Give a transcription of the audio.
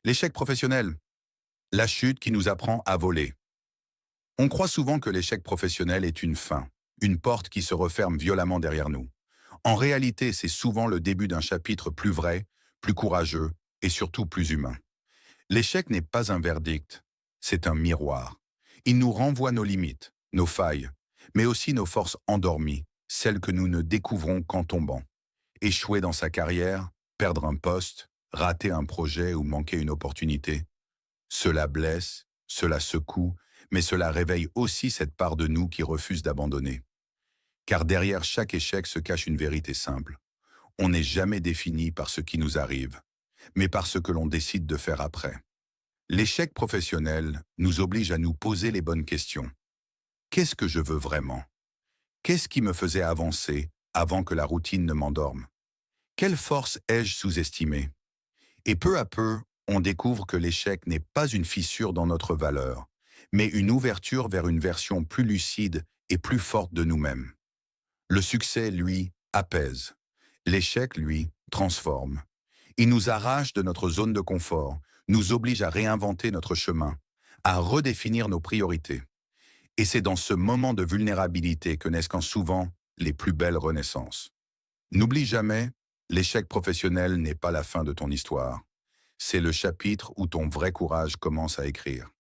L'échec professionnel, la chute qui nous apprend à voler. On croit souvent que l'échec professionnel est une fin, une porte qui se referme violemment derrière nous. En réalité, c'est souvent le début d'un chapitre plus vrai, plus courageux et surtout plus humain. L'échec n'est pas un verdict, c'est un miroir. Il nous renvoie nos limites, nos failles, mais aussi nos forces endormies, celles que nous ne découvrons qu'en tombant. Échouer dans sa carrière, perdre un poste, rater un projet ou manquer une opportunité. Cela blesse, cela secoue, mais cela réveille aussi cette part de nous qui refuse d'abandonner. Car derrière chaque échec se cache une vérité simple. On n'est jamais défini par ce qui nous arrive, mais par ce que l'on décide de faire après. L'échec professionnel nous oblige à nous poser les bonnes questions. Qu'est-ce que je veux vraiment? Qu'est-ce qui me faisait avancer avant que la routine ne m'endorme? Quelle force ai-je sous-estimée? Et peu à peu, on découvre que l'échec n'est pas une fissure dans notre valeur, mais une ouverture vers une version plus lucide et plus forte de nous-mêmes. Le succès, lui, apaise. L'échec, lui, transforme. Il nous arrache de notre zone de confort, nous oblige à réinventer notre chemin, à redéfinir nos priorités. Et c'est dans ce moment de vulnérabilité que naissent quand souvent les plus belles renaissances. N'oublie jamais, l'échec professionnel n'est pas la fin de ton histoire. C'est le chapitre où ton vrai courage commence à écrire.